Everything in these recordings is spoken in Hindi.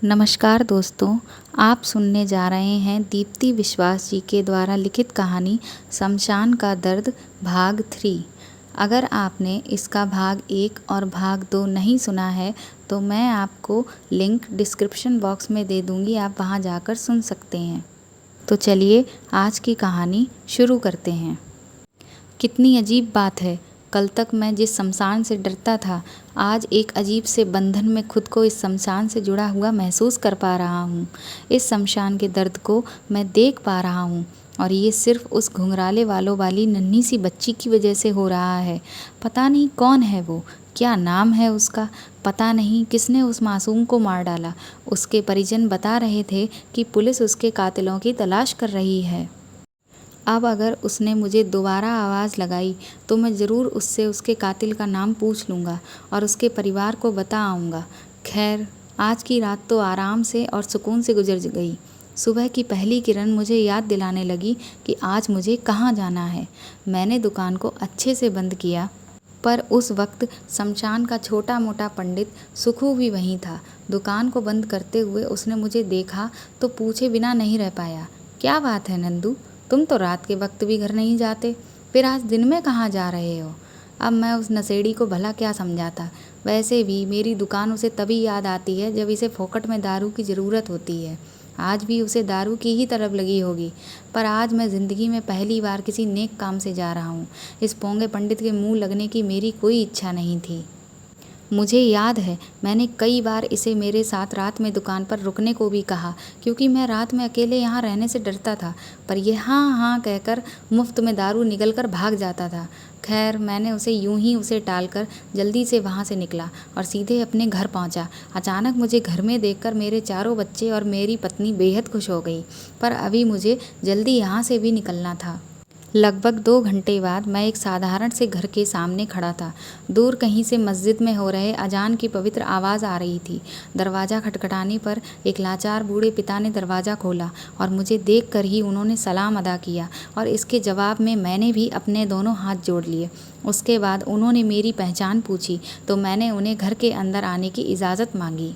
नमस्कार दोस्तों, आप सुनने जा रहे हैं दीप्ति विश्वास जी के द्वारा लिखित कहानी शमशान का दर्द भाग 3। अगर आपने इसका भाग 1 और भाग 2 नहीं सुना है तो मैं आपको लिंक डिस्क्रिप्शन बॉक्स में दे दूँगी, आप वहां जाकर सुन सकते हैं। तो चलिए आज की कहानी शुरू करते हैं। कितनी अजीब बात है, कल तक मैं जिस शमशान से डरता था, आज एक अजीब से बंधन में खुद को इस शमशान से जुड़ा हुआ महसूस कर पा रहा हूँ। इस शमशान के दर्द को मैं देख पा रहा हूँ और ये सिर्फ उस घुंघराले वालों वाली नन्ही सी बच्ची की वजह से हो रहा है। पता नहीं कौन है वो, क्या नाम है उसका, पता नहीं किसने उस मासूम को मार डाला। उसके परिजन बता रहे थे कि पुलिस उसके कातिलों की तलाश कर रही है। अब अगर उसने मुझे दोबारा आवाज़ लगाई तो मैं ज़रूर उससे उसके कातिल का नाम पूछ लूँगा और उसके परिवार को बता आऊँगा। खैर, आज की रात तो आराम से और सुकून से गुजर गई। सुबह की पहली किरण मुझे याद दिलाने लगी कि आज मुझे कहाँ जाना है। मैंने दुकान को अच्छे से बंद किया, पर उस वक्त शमशान का छोटा मोटा पंडित सुखू भी वहीं था। दुकान को बंद करते हुए उसने मुझे देखा तो पूछे बिना नहीं रह पाया, क्या बात है नंदू, तुम तो रात के वक्त भी घर नहीं जाते, फिर आज दिन में कहाँ जा रहे हो। अब मैं उस नशेड़ी को भला क्या समझाता। वैसे भी मेरी दुकान उसे तभी याद आती है जब इसे फोकट में दारू की ज़रूरत होती है। आज भी उसे दारू की ही तरफ लगी होगी, पर आज मैं ज़िंदगी में पहली बार किसी नेक काम से जा रहा हूँ। इस पोंगे पंडित के मुँह लगने की मेरी कोई इच्छा नहीं थी। मुझे याद है मैंने कई बार इसे मेरे साथ रात में दुकान पर रुकने को भी कहा, क्योंकि मैं रात में अकेले यहाँ रहने से डरता था, पर यह हाँ हाँ कहकर मुफ्त में दारू निकल कर भाग जाता था। खैर, मैंने उसे टालकर जल्दी से वहाँ से निकला और सीधे अपने घर पहुँचा। अचानक मुझे घर में देखकर मेरे चारों बच्चे और मेरी पत्नी बेहद खुश हो गई, पर अभी मुझे जल्दी यहाँ से भी निकलना था। लगभग 2 घंटे बाद मैं एक साधारण से घर के सामने खड़ा था। दूर कहीं से मस्जिद में हो रहे अजान की पवित्र आवाज़ आ रही थी। दरवाज़ा खटखटाने पर एक लाचार बूढ़े पिता ने दरवाज़ा खोला और मुझे देखकर ही उन्होंने सलाम अदा किया और इसके जवाब में मैंने भी अपने दोनों हाथ जोड़ लिए। उसके बाद उन्होंने मेरी पहचान पूछी तो मैंने उन्हें घर के अंदर आने की इजाज़त मांगी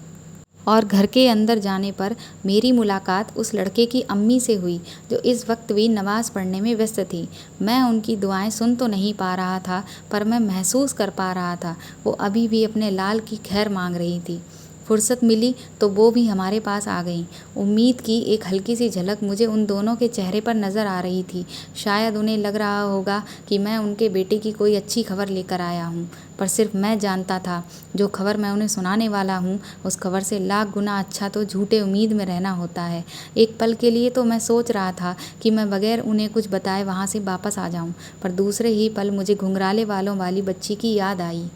और घर के अंदर जाने पर मेरी मुलाकात उस लड़के की अम्मी से हुई, जो इस वक्त भी नमाज़ पढ़ने में व्यस्त थी। मैं उनकी दुआएं सुन तो नहीं पा रहा था, पर मैं महसूस कर पा रहा था वो अभी भी अपने लाल की खैर मांग रही थी। फुर्सत मिली तो वो भी हमारे पास आ गईं। उम्मीद की एक हल्की सी झलक मुझे उन दोनों के चेहरे पर नज़र आ रही थी। शायद उन्हें लग रहा होगा कि मैं उनके बेटे की कोई अच्छी खबर लेकर आया हूँ, पर सिर्फ मैं जानता था जो खबर मैं उन्हें सुनाने वाला हूँ उस खबर से लाख गुना अच्छा तो झूठे उम्मीद में रहना होता है। एक पल के लिए तो मैं सोच रहा था कि मैं बगैर उन्हें कुछ बताए वहाँ से वापस आ जाऊँ, पर दूसरे ही पल मुझे घुंघराले वालों वाली बच्ची की याद आई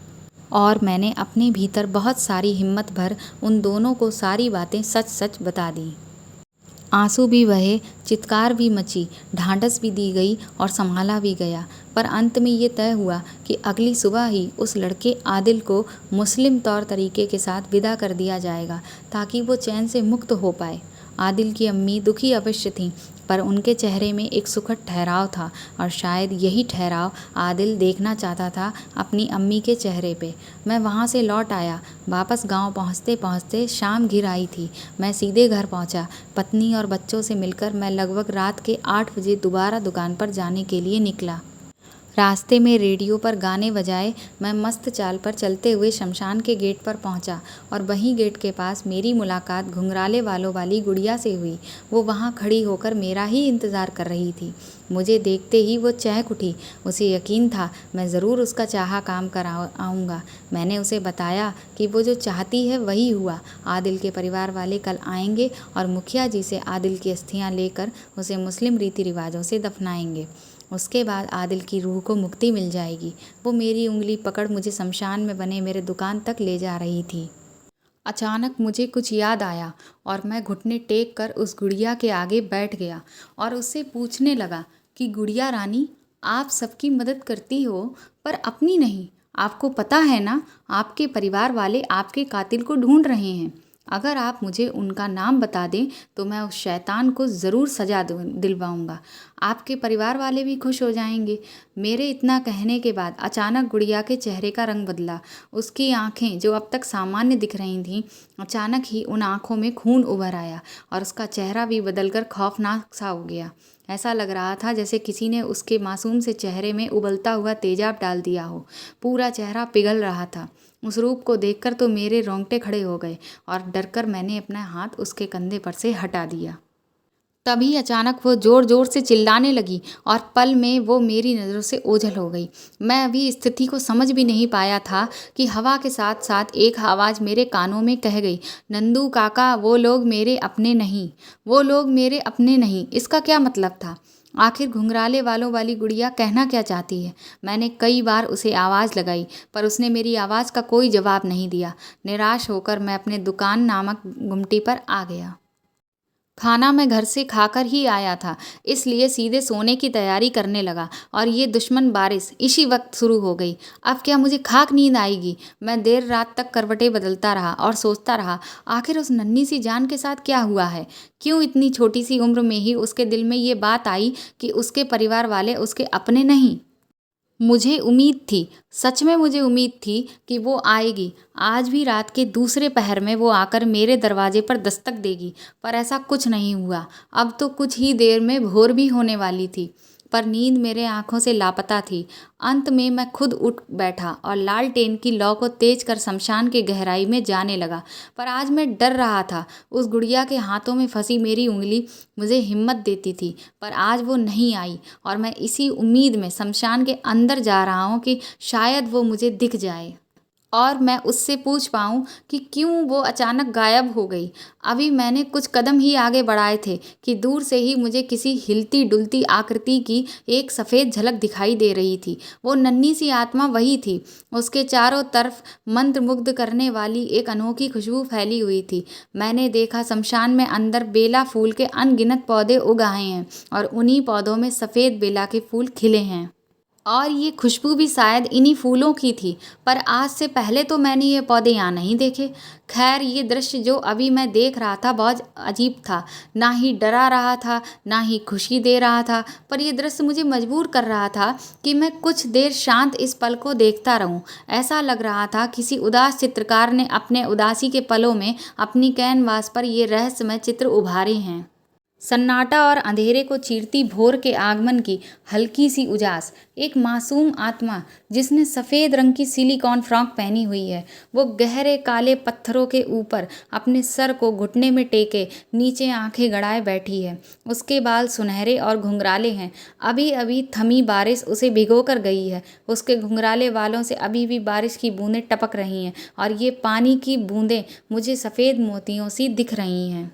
और मैंने अपने भीतर बहुत सारी हिम्मत भर उन दोनों को सारी बातें सच सच बता दी। आंसू भी बहे, चित्कार भी मची, ढांढस भी दी गई और संभाला भी गया, पर अंत में ये तय हुआ कि अगली सुबह ही उस लड़के आदिल को मुस्लिम तौर तरीके के साथ विदा कर दिया जाएगा, ताकि वो चैन से मुक्त हो पाए। आदिल की अम्मी दुखी अवश्य थीं, पर उनके चेहरे में एक सुखद ठहराव था और शायद यही ठहराव आदिल देखना चाहता था अपनी अम्मी के चेहरे पे। मैं वहाँ से लौट आया। वापस गांव पहुँचते पहुँचते शाम घिर आई थी। मैं सीधे घर पहुँचा। पत्नी और बच्चों से मिलकर मैं लगभग रात के 8 बजे दोबारा दुकान पर जाने के लिए निकला। रास्ते में रेडियो पर गाने बजाए मैं मस्त चाल पर चलते हुए शमशान के गेट पर पहुंचा और वहीं गेट के पास मेरी मुलाकात घुंघराले वालों वाली गुड़िया से हुई। वो वहां खड़ी होकर मेरा ही इंतज़ार कर रही थी। मुझे देखते ही वो चहक उठी। उसे यकीन था मैं ज़रूर उसका चाहा काम कर आऊँगा। मैंने उसे बताया कि वो जो चाहती है वही हुआ। आदिल के परिवार वाले कल आएंगे और मुखिया जी से आदिल की अस्थियाँ लेकर उसे मुस्लिम रीति रिवाजों से दफनाएंगे। उसके बाद आदिल की रूह को मुक्ति मिल जाएगी। वो मेरी उंगली पकड़ मुझे शमशान में बने मेरे दुकान तक ले जा रही थी। अचानक मुझे कुछ याद आया और मैं घुटने टेक कर उस गुड़िया के आगे बैठ गया और उससे पूछने लगा कि गुड़िया रानी, आप सबकी मदद करती हो पर अपनी नहीं। आपको पता है ना, आपके परिवार वाले आपके कातिल को ढूंढ रहे हैं। अगर आप मुझे उनका नाम बता दें तो मैं उस शैतान को ज़रूर सजा दिलवाऊंगा। आपके परिवार वाले भी खुश हो जाएंगे। मेरे इतना कहने के बाद अचानक गुड़िया के चेहरे का रंग बदला। उसकी आंखें जो अब तक सामान्य दिख रही थीं, अचानक ही उन आंखों में खून उभर आया और उसका चेहरा भी बदलकर खौफनाक सा हो गया। ऐसा लग रहा था जैसे किसी ने उसके मासूम से चेहरे में उबलता हुआ तेजाब डाल दिया हो। पूरा चेहरा पिघल रहा था। उस रूप को देखकर तो मेरे रोंगटे खड़े हो गए और डरकर मैंने अपना हाथ उसके कंधे पर से हटा दिया। तभी अचानक वो ज़ोर ज़ोर से चिल्लाने लगी और पल में वो मेरी नज़रों से ओझल हो गई। मैं अभी स्थिति को समझ भी नहीं पाया था कि हवा के साथ साथ एक आवाज़ मेरे कानों में कह गई, नंदू काका, वो लोग मेरे अपने नहीं, वो लोग मेरे अपने नहीं। इसका क्या मतलब था? आखिर घुंघराले वालों वाली गुड़िया कहना क्या चाहती है? मैंने कई बार उसे आवाज़ लगाई पर उसने मेरी आवाज़ का कोई जवाब नहीं दिया। निराश होकर मैं अपने दुकान नामक गुमटी पर आ गया। खाना मैं घर से खाकर ही आया था, इसलिए सीधे सोने की तैयारी करने लगा और ये दुश्मन बारिश इसी वक्त शुरू हो गई। अब क्या मुझे खाक नींद आएगी? मैं देर रात तक करवटें बदलता रहा और सोचता रहा, आखिर उस नन्ही सी जान के साथ क्या हुआ है? क्यों इतनी छोटी सी उम्र में ही उसके दिल में ये बात आई कि उसके परिवार वाले उसके अपने नहीं? मुझे उम्मीद थी, सच में मुझे उम्मीद थी कि वो आएगी। आज भी रात के दूसरे पहर में वो आकर मेरे दरवाजे पर दस्तक देगी, पर ऐसा कुछ नहीं हुआ। अब तो कुछ ही देर में भोर भी होने वाली थी, पर नींद मेरे आंखों से लापता थी। अंत में मैं खुद उठ बैठा और लालटेन की लौ को तेज कर शमशान की गहराई में जाने लगा। पर आज मैं डर रहा था। उस गुड़िया के हाथों में फंसी मेरी उंगली मुझे हिम्मत देती थी, पर आज वो नहीं आई और मैं इसी उम्मीद में शमशान के अंदर जा रहा हूँ कि शायद वो मुझे दिख जाए और मैं उससे पूछ पाऊँ कि क्यों वो अचानक गायब हो गई। अभी मैंने कुछ कदम ही आगे बढ़ाए थे कि दूर से ही मुझे किसी हिलती डुलती आकृति की एक सफ़ेद झलक दिखाई दे रही थी। वो नन्ही सी आत्मा वही थी। उसके चारों तरफ मंत्रमुग्ध करने वाली एक अनोखी खुशबू फैली हुई थी। मैंने देखा शमशान में अंदर बेला फूल के अनगिनत पौधे उग आए हैं और उन्हीं पौधों में सफ़ेद बेला के फूल खिले हैं। और ये खुशबू भी शायद इन्हीं फूलों की थी, पर आज से पहले तो मैंने ये पौधे यहाँ नहीं देखे। खैर, ये दृश्य जो अभी मैं देख रहा था बहुत अजीब था। ना ही डरा रहा था, ना ही खुशी दे रहा था, पर यह दृश्य मुझे मजबूर कर रहा था कि मैं कुछ देर शांत इस पल को देखता रहूं। ऐसा लग रहा था किसी उदास चित्रकार ने अपने उदासी के पलों में अपनी कैनवास पर ये रहस्यमय चित्र उभारे हैं। सन्नाटा और अंधेरे को चीरती भोर के आगमन की हल्की सी उजास। एक मासूम आत्मा जिसने सफ़ेद रंग की सिलिकॉन फ्रॉक पहनी हुई है, वो गहरे काले पत्थरों के ऊपर अपने सर को घुटने में टेके नीचे आंखें गड़ाए बैठी है। उसके बाल सुनहरे और घुंघराले हैं। अभी अभी थमी बारिश उसे भिगो कर गई है। उसके घुंघराले बालों से अभी भी बारिश की बूंदें टपक रही हैं और ये पानी की बूंदें मुझे सफ़ेद मोतियों सी दिख रही हैं।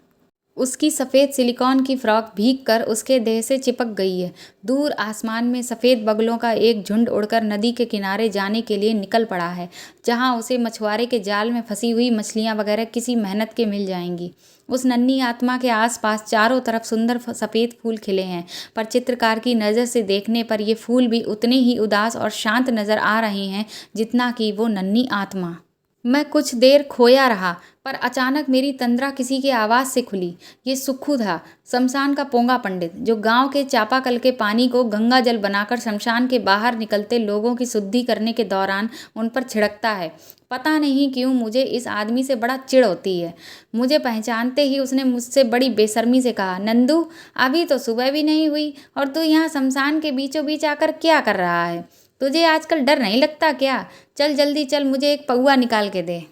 उसकी सफ़ेद सिलिकॉन की फ्रॉक भीग कर उसके देह से चिपक गई है। दूर आसमान में सफ़ेद बगलों का एक झुंड उड़कर नदी के किनारे जाने के लिए निकल पड़ा है, जहां उसे मछुआरे के जाल में फंसी हुई मछलियां वगैरह किसी मेहनत के मिल जाएंगी। उस नन्ही आत्मा के आसपास चारों तरफ सुंदर सफ़ेद फूल खिले हैं, पर चित्रकार की नज़र से देखने पर ये फूल भी उतने ही उदास और शांत नज़र आ रहे हैं जितना कि वो नन्ही आत्मा। मैं कुछ देर खोया रहा, पर अचानक मेरी तंद्रा किसी की आवाज़ से खुली। ये सुक्खू था, शमशान का पोंगा पंडित, जो गांव के चापाकल के पानी को गंगा जल बनाकर शमशान के बाहर निकलते लोगों की शुद्धि करने के दौरान उन पर छिड़कता है। पता नहीं क्यों मुझे इस आदमी से बड़ा चिढ़ होती है। मुझे पहचानते ही उसने मुझसे बड़ी बेशर्मी से कहा, नंदू, अभी तो सुबह भी नहीं हुई और तू यहाँ शमशान के बीचों बीच आकर क्या कर रहा है? तुझे आजकल डर नहीं लगता क्या? चल जल्दी चल, मुझे एक पौआ निकाल के दे।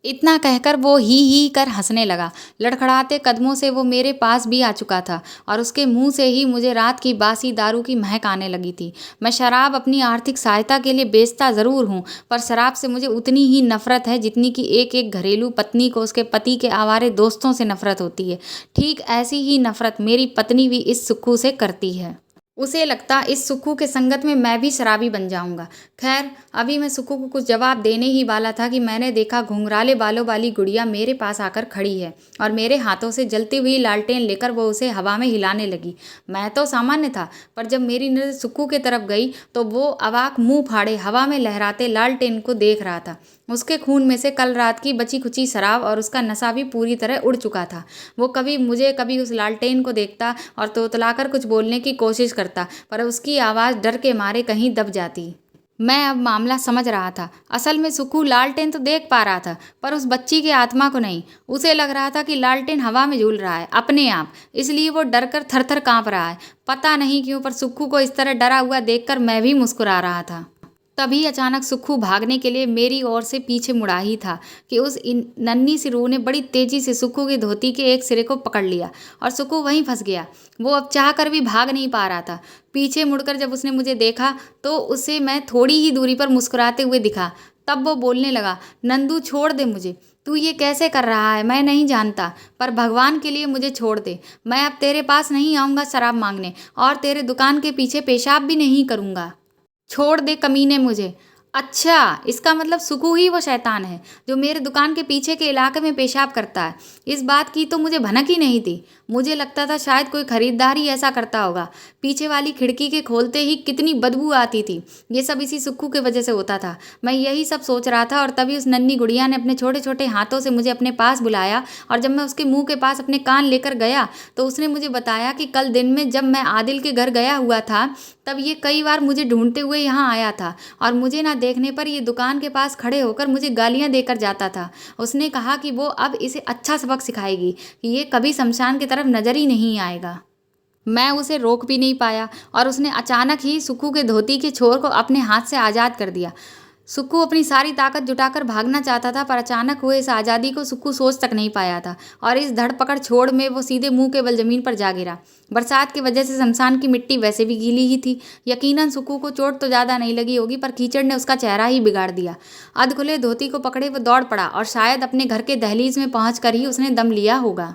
इतना कहकर वो ही कर हंसने लगा। लड़खड़ाते कदमों से वो मेरे पास भी आ चुका था और उसके मुंह से ही मुझे रात की बासी दारू की महक आने लगी थी। मैं शराब अपनी आर्थिक सहायता के लिए बेचता ज़रूर हूँ, पर शराब से मुझे उतनी ही नफ़रत है जितनी कि एक एक घरेलू पत्नी को उसके पति के आवारे दोस्तों से नफ़रत होती है। ठीक ऐसी ही नफ़रत मेरी पत्नी भी इस सुक्खू से करती है। उसे लगता इस सुक्कू के संगत में मैं भी शराबी बन जाऊंगा। खैर, अभी मैं सुक्कू को कुछ जवाब देने ही वाला था कि मैंने देखा घुंघराले बालों वाली गुड़िया मेरे पास आकर खड़ी है और मेरे हाथों से जलती हुई लालटेन लेकर वो उसे हवा में हिलाने लगी। मैं तो सामान्य था, पर जब मेरी नज़र सुक्कू की तरफ गई तो वो अवाक मुंह फाड़े हवा में लहराते लालटेन को देख रहा था। उसके खून में से कल रात की बची खुची शराब और उसका नशा भी पूरी तरह उड़ चुका था। वो कभी मुझे कभी उस लालटेन को देखता और तोतलाकर कुछ बोलने की कोशिश करता, पर उसकी आवाज़ डर के मारे कहीं दब जाती। मैं अब मामला समझ रहा था। असल में सुक्कू लालटेन तो देख पा रहा था, पर उस बच्ची की आत्मा को नहीं। उसे लग रहा था कि लालटेन हवा में झूल रहा है अपने आप, इसलिए वो डरकर थर-थर काँप रहा है। पता नहीं क्यों, पर सुक्कू को इस तरह डरा हुआ देखकर मैं भी मुस्कुरा रहा था। तभी अचानक सुक्कू भागने के लिए मेरी ओर से पीछे मुड़ा ही था कि उस नन्ही सी रूह ने बड़ी तेजी से सुक्कू की धोती के एक सिरे को पकड़ लिया और सुक्कू वहीं फंस गया। वो अब चाह कर भी भाग नहीं पा रहा था। पीछे मुड़कर जब उसने मुझे देखा तो उसे मैं थोड़ी ही दूरी पर मुस्कुराते हुए दिखा। तब वो बोलने लगा, नंदू छोड़ दे मुझे, तू ये कैसे कर रहा है मैं नहीं जानता, पर भगवान के लिए मुझे छोड़ दे। मैं अब तेरे पास नहीं आऊँगा शराब मांगने और तेरे दुकान के पीछे पेशाब भी नहीं करूँगा। छोड़ दे कमीने मुझे। अच्छा, इसका मतलब सुक्कू ही वो शैतान है जो मेरे दुकान के पीछे के इलाके में पेशाब करता है। इस बात की तो मुझे भनक ही नहीं थी। मुझे लगता था शायद कोई खरीदार ही ऐसा करता होगा। पीछे वाली खिड़की के खोलते ही कितनी बदबू आती थी। ये सब इसी सुक्कू की वजह से होता था। मैं यही सब सोच रहा था और तभी उस नन्ही गुड़िया ने अपने छोटे छोटे हाथों से मुझे अपने पास बुलाया और जब मैं उसके मुंह के पास अपने कान लेकर गया तो उसने मुझे बताया कि कल दिन में जब मैं आदिल के घर गया हुआ था तब ये कई बार मुझे ढूंढते हुए यहाँ आया था और मुझे ना देखने पर ये दुकान के पास खड़े होकर मुझे गालियाँ देकर जाता था। उसने कहा कि वो अब इसे अच्छा सबक सिखाएगी कि ये कभी शमशान की तरफ नज़र ही नहीं आएगा। मैं उसे रोक भी नहीं पाया और उसने अचानक ही सुक्कू के धोती के छोर को अपने हाथ से आज़ाद कर दिया। सुक्कू अपनी सारी ताकत जुटाकर भागना चाहता था, पर अचानक हुए इस आज़ादी को सुक्कू सोच तक नहीं पाया था और इस धड़पकड़ छोड़ में वो सीधे मुंह के बल जमीन पर जा गिरा। बरसात की वजह से शमशान की मिट्टी वैसे भी गीली ही थी। यकीनन सुक्कू को चोट तो ज़्यादा नहीं लगी होगी, पर कीचड़ ने उसका चेहरा ही बिगाड़ दिया। अधखुले धोती को पकड़े वो दौड़ पड़ा और शायद अपने घर के दहलीज में पहुँच कर ही उसने दम लिया होगा।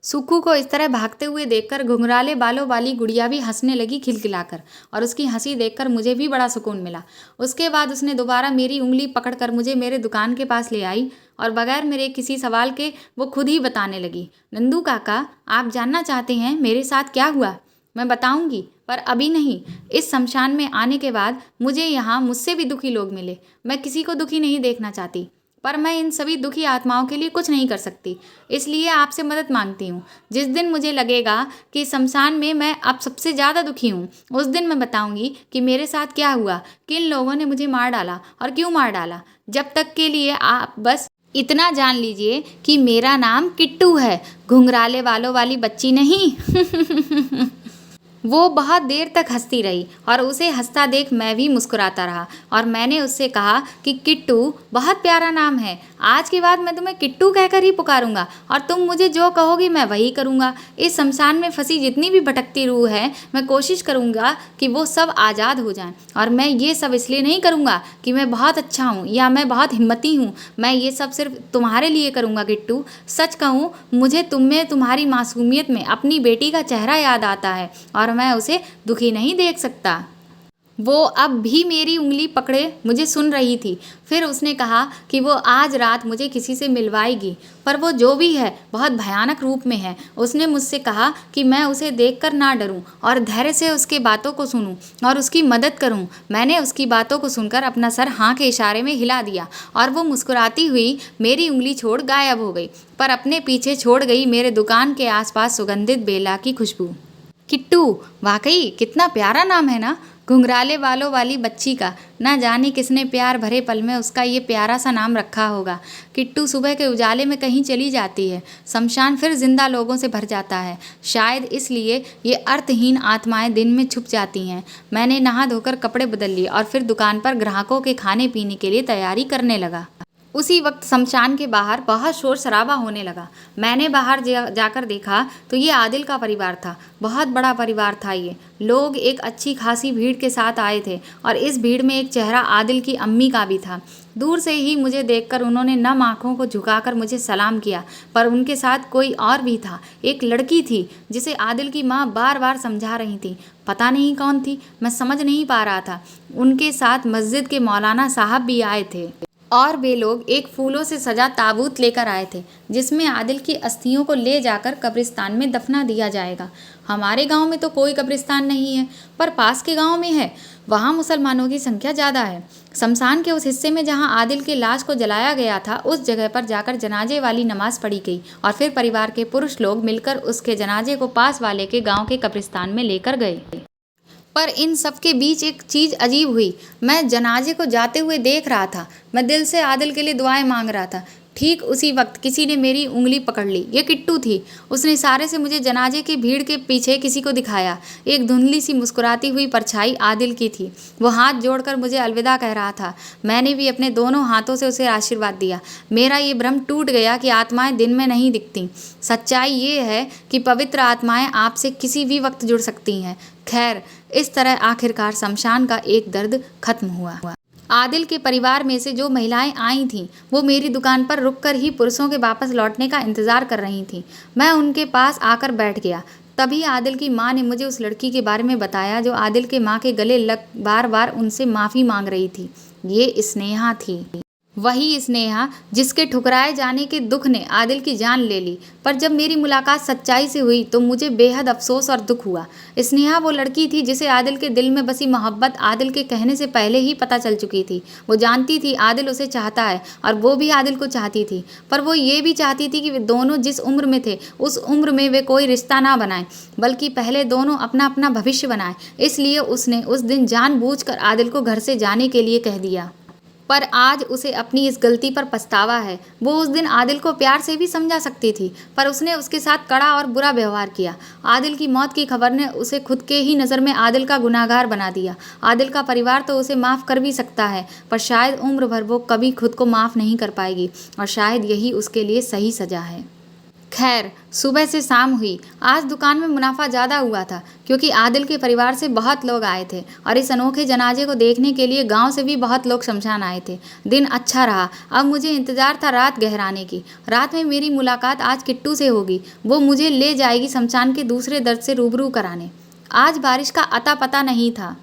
सुक्कू को इस तरह भागते हुए देखकर घुंघराले बालों वाली गुड़िया भी हंसने लगी खिलखिलाकर और उसकी हंसी देखकर मुझे भी बड़ा सुकून मिला। उसके बाद उसने दोबारा मेरी उंगली पकड़कर मुझे मेरे दुकान के पास ले आई और बगैर मेरे किसी सवाल के वो खुद ही बताने लगी, नंदू काका, आप जानना चाहते हैं मेरे साथ क्या हुआ? मैं बताऊंगी, पर अभी नहीं। इस शमशान में आने के बाद मुझे यहाँ मुझसे भी दुखी लोग मिले। मैं किसी को दुखी नहीं देखना चाहती, पर मैं इन सभी दुखी आत्माओं के लिए कुछ नहीं कर सकती, इसलिए आपसे मदद मांगती हूँ। जिस दिन मुझे लगेगा कि शमशान में मैं अब सबसे ज़्यादा दुखी हूँ, उस दिन मैं बताऊँगी कि मेरे साथ क्या हुआ, किन लोगों ने मुझे मार डाला और क्यों मार डाला। जब तक के लिए आप बस इतना जान लीजिए कि मेरा नाम किट्टू है, घुंघराले बालों वाली बच्ची नहीं। वो बहुत देर तक हंसती रही और उसे हंसता देख मैं भी मुस्कुराता रहा और मैंने उससे कहा कि किट्टू बहुत प्यारा नाम है। आज के बाद मैं तुम्हें किट्टू कहकर ही पुकारूंगा और तुम मुझे जो कहोगी मैं वही करूंगा। इस शमशान में फंसी जितनी भी भटकती रूह है, मैं कोशिश करूंगा कि वो सब आज़ाद हो जाएं। और मैं ये सब इसलिए नहीं करूंगा कि मैं बहुत अच्छा हूँ या मैं बहुत हिम्मती हूँ। मैं ये सब सिर्फ तुम्हारे लिए करूंगा किट्टू। सच कहूँ, मुझे तुम में तुम्हारी मासूमियत में अपनी बेटी का चेहरा याद आता है और मैं उसे दुखी नहीं देख सकता। वो अब भी मेरी उंगली पकड़े मुझे सुन रही थी। फिर उसने कहा कि वो आज रात मुझे किसी से मिलवाएगी, पर वो जो भी है बहुत भयानक रूप में है। उसने मुझसे कहा कि मैं उसे देखकर ना डरूं और धैर्य से उसकी बातों को सुनूं और उसकी मदद करूं। मैंने उसकी बातों को सुनकर अपना सर हाँ के इशारे में हिला दिया और वो मुस्कुराती हुई मेरी उंगली छोड़ गायब हो गई, पर अपने पीछे छोड़ गई मेरे दुकान के आसपास सुगंधित बेला की खुशबू। किट्टू, वाकई कितना प्यारा नाम है ना, घुंघराले बालों वाली बच्ची का। ना जाने किसने प्यार भरे पल में उसका ये प्यारा सा नाम रखा होगा। किट्टू सुबह के उजाले में कहीं चली जाती है, शमशान फिर जिंदा लोगों से भर जाता है। शायद इसलिए ये अर्थहीन आत्माएं दिन में छुप जाती हैं। मैंने नहा धोकर कपड़े बदल लिए और फिर दुकान पर ग्राहकों के खाने पीने के लिए तैयारी करने लगा। उसी वक्त शमशान के बाहर बहुत शोर शराबा होने लगा। मैंने बाहर जाकर देखा तो ये आदिल का परिवार था। बहुत बड़ा परिवार था ये। लोग एक अच्छी खासी भीड़ के साथ आए थे और इस भीड़ में एक चेहरा आदिल की अम्मी का भी था। दूर से ही मुझे देखकर उन्होंने नम आंखों को झुकाकर मुझे सलाम किया, पर उनके साथ कोई और भी था। एक लड़की थी जिसे आदिल की माँ बार बार समझा रही थी। पता नहीं कौन थी, मैं समझ नहीं पा रहा था। उनके साथ मस्जिद के मौलाना साहब भी आए थे और वे लोग एक फूलों से सजा ताबूत लेकर आए थे जिसमें आदिल की अस्थियों को ले जाकर कब्रिस्तान में दफना दिया जाएगा। हमारे गांव में तो कोई कब्रिस्तान नहीं है, पर पास के गांव में है। वहां मुसलमानों की संख्या ज़्यादा है। शमशान के उस हिस्से में जहां आदिल की लाश को जलाया गया था, उस जगह पर जाकर जनाजे वाली नमाज पढ़ी गई और फिर परिवार के पुरुष लोग मिलकर उसके जनाजे को पास वाले के गाँव के कब्रिस्तान में लेकर गए। पर इन सब के बीच एक चीज़ अजीब हुई। मैं जनाजे को जाते हुए देख रहा था। मैं दिल से आदिल के लिए दुआएं मांग रहा था। ठीक उसी वक्त किसी ने मेरी उंगली पकड़ ली। ये किट्टू थी। उसने इशारे से मुझे जनाजे की भीड़ के पीछे किसी को दिखाया। एक धुंधली सी मुस्कुराती हुई परछाई आदिल की थी। वो हाथ जोड़कर मुझे अलविदा कह रहा था। मैंने भी अपने दोनों हाथों से उसे आशीर्वाद दिया। मेरा ये भ्रम टूट गया कि आत्माएं दिन में नहीं दिखती। सच्चाई ये है कि पवित्र आत्माएं आपसे किसी भी वक्त जुड़ सकती हैं। खैर, इस तरह आखिरकार शमशान का एक दर्द खत्म हुआ। आदिल के परिवार में से जो महिलाएं आई थीं, वो मेरी दुकान पर रुककर ही पुरुषों के वापस लौटने का इंतज़ार कर रही थीं। मैं उनके पास आकर बैठ गया। तभी आदिल की माँ ने मुझे उस लड़की के बारे में बताया जो आदिल के माँ के गले लग बार बार उनसे माफ़ी मांग रही थी। ये स्नेहा थी। वही स्नेहा जिसके ठुकराए जाने के दुख ने आदिल की जान ले ली। पर जब मेरी मुलाकात सच्चाई से हुई तो मुझे बेहद अफसोस और दुख हुआ। स्नेहा वो लड़की थी जिसे आदिल के दिल में बसी मोहब्बत आदिल के कहने से पहले ही पता चल चुकी थी। वो जानती थी आदिल उसे चाहता है और वो भी आदिल को चाहती थी। पर वो ये भी चाहती थी कि वे दोनों जिस उम्र में थे उस उम्र में वे कोई रिश्ता ना बनाएं, बल्कि पहले दोनों अपना अपना भविष्य बनाएं। इसलिए उसने उस दिन जानबूझकर आदिल को घर से जाने के लिए कह दिया। पर आज उसे अपनी इस गलती पर पछतावा है। वो उस दिन आदिल को प्यार से भी समझा सकती थी, पर उसने उसके साथ कड़ा और बुरा व्यवहार किया। आदिल की मौत की खबर ने उसे खुद के ही नज़र में आदिल का गुनहगार बना दिया। आदिल का परिवार तो उसे माफ़ कर भी सकता है, पर शायद उम्र भर वो कभी खुद को माफ़ नहीं कर पाएगी, और शायद यही उसके लिए सही सज़ा है। खैर, सुबह से शाम हुई। आज दुकान में मुनाफा ज़्यादा हुआ था क्योंकि आदिल के परिवार से बहुत लोग आए थे और इस अनोखे जनाजे को देखने के लिए गांव से भी बहुत लोग शमशान आए थे। दिन अच्छा रहा। अब मुझे इंतज़ार था रात गहराने की। रात में मेरी मुलाकात आज किट्टू से होगी। वो मुझे ले जाएगी शमशान के दूसरे दर्द से रूबरू कराने। आज बारिश का अता पता नहीं था।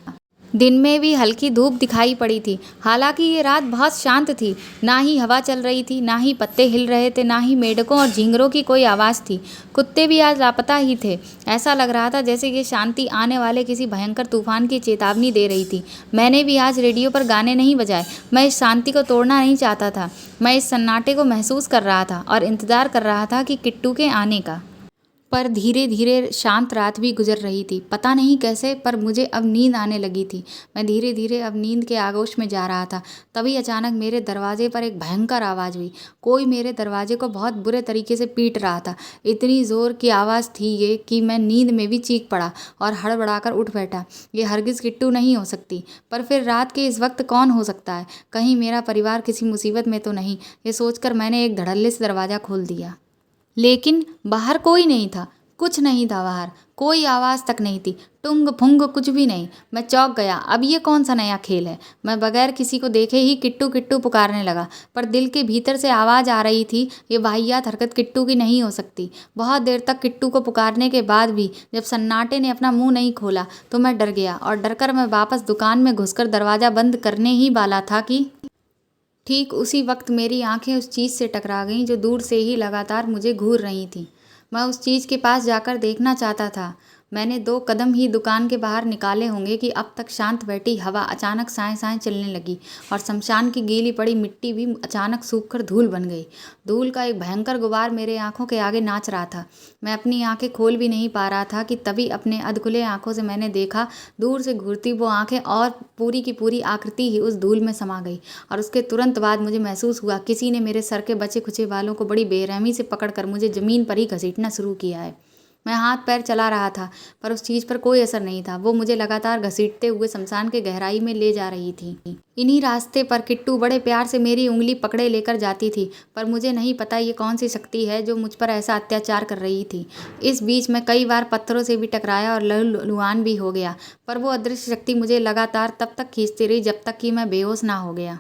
दिन में भी हल्की धूप दिखाई पड़ी थी। हालांकि ये रात बहुत शांत थी। ना ही हवा चल रही थी, ना ही पत्ते हिल रहे थे, ना ही मेंढकों और झींगरों की कोई आवाज़ थी। कुत्ते भी आज लापता ही थे। ऐसा लग रहा था जैसे ये शांति आने वाले किसी भयंकर तूफान की चेतावनी दे रही थी। मैंने भी आज रेडियो पर गाने नहीं बजाए। मैं इस शांति को तोड़ना नहीं चाहता था। मैं इस सन्नाटे को महसूस कर रहा था और इंतज़ार कर रहा था कि किट्टू के आने का। पर धीरे धीरे शांत रात भी गुजर रही थी। पता नहीं कैसे, पर मुझे अब नींद आने लगी थी। मैं धीरे धीरे अब नींद के आगोश में जा रहा था। तभी अचानक मेरे दरवाजे पर एक भयंकर आवाज़ हुई। कोई मेरे दरवाजे को बहुत बुरे तरीके से पीट रहा था। इतनी ज़ोर की आवाज़ थी ये कि मैं नींद में भी चीख पड़ा और हड़बड़ाकर उठ बैठा। ये हरगिज़ किट्टू नहीं हो सकती। पर फिर रात के इस वक्त कौन हो सकता है? कहीं मेरा परिवार किसी मुसीबत में तो नहीं? ये सोचकर मैंने एक धड़ल्ले से दरवाज़ा खोल दिया। लेकिन बाहर कोई नहीं था। कुछ नहीं था बाहर। कोई आवाज़ तक नहीं थी। टुंग फुंग कुछ भी नहीं। मैं चौंक गया। अब ये कौन सा नया खेल है? मैं बगैर किसी को देखे ही किट्टू किट्टू पुकारने लगा। पर दिल के भीतर से आवाज़ आ रही थी, ये वाहियात हरकत किट्टू की नहीं हो सकती। बहुत देर तक किट्टू को पुकारने के बाद भी जब सन्नाटे ने अपना मुंह नहीं खोला तो मैं डर गया, और डरकर मैं वापस दुकान में घुसकर दरवाज़ा बंद करने ही वाला था कि ठीक उसी वक्त मेरी आंखें उस चीज़ से टकरा गईं जो दूर से ही लगातार मुझे घूर रही थी। मैं उस चीज़ के पास जाकर देखना चाहता था। मैंने 2 कदम ही दुकान के बाहर निकाले होंगे कि अब तक शांत बैठी हवा अचानक साएं साएं चलने लगी और शमशान की गीली पड़ी मिट्टी भी अचानक सूखकर धूल बन गई। धूल का एक भयंकर गुबार मेरे आंखों के आगे नाच रहा था। मैं अपनी आंखें खोल भी नहीं पा रहा था कि तभी अपने अधखुले आंखों से मैंने देखा, दूर से घूरती वो आंखें और पूरी की पूरी आकृति ही उस धूल में समा गई। और उसके तुरंत बाद मुझे महसूस हुआ किसी ने मेरे सर के बचे खुचे बालों को बड़ी बेरहमी से पकड़कर मुझे ज़मीन पर ही घसीटना शुरू किया है। मैं हाथ पैर चला रहा था, पर उस चीज़ पर कोई असर नहीं था। वो मुझे लगातार घसीटते हुए शमशान के गहराई में ले जा रही थी। इन्हीं रास्ते पर किट्टू बड़े प्यार से मेरी उंगली पकड़े लेकर जाती थी, पर मुझे नहीं पता ये कौन सी शक्ति है जो मुझ पर ऐसा अत्याचार कर रही थी। इस बीच मैं कई बार पत्थरों से भी टकराया और लहूलुहान भी हो गया, पर वो अदृश्य शक्ति मुझे लगातार तब तक खींचती रही जब तक कि मैं बेहोश ना हो गया।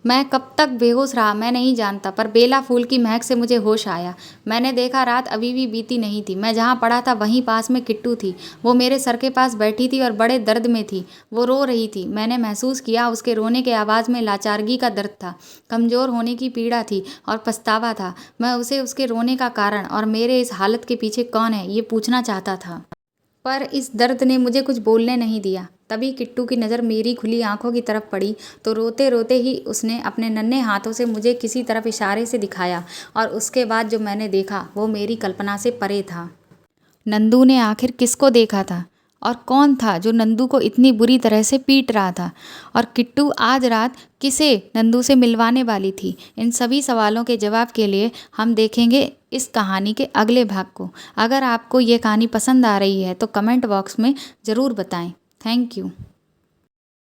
मैं कब तक बेहोश रहा मैं नहीं जानता, पर बेला फूल की महक से मुझे होश आया। मैंने देखा रात अभी भी बीती नहीं थी। मैं जहाँ पड़ा था वहीं पास में किट्टू थी। वो मेरे सर के पास बैठी थी और बड़े दर्द में थी। वो रो रही थी। मैंने महसूस किया उसके रोने के आवाज़ में लाचारगी का दर्द था, कमज़ोर होने की पीड़ा थी और पछतावा था। मैं उसे उसके रोने का कारण और मेरे इस हालत के पीछे कौन है ये पूछना चाहता था, पर इस दर्द ने मुझे कुछ बोलने नहीं दिया। तभी किट्टू की नज़र मेरी खुली आंखों की तरफ पड़ी तो रोते रोते ही उसने अपने नन्हे हाथों से मुझे किसी तरफ इशारे से दिखाया, और उसके बाद जो मैंने देखा वो मेरी कल्पना से परे था। नंदू ने आखिर किसको देखा था, और कौन था जो नंदू को इतनी बुरी तरह से पीट रहा था, और किट्टू आज रात किसे नंदू से मिलवाने वाली थी? इन सभी सवालों के जवाब के लिए हम देखेंगे इस कहानी के अगले भाग को। अगर आपको ये कहानी पसंद आ रही है तो कमेंट बॉक्स में ज़रूर बताएं। Thank you.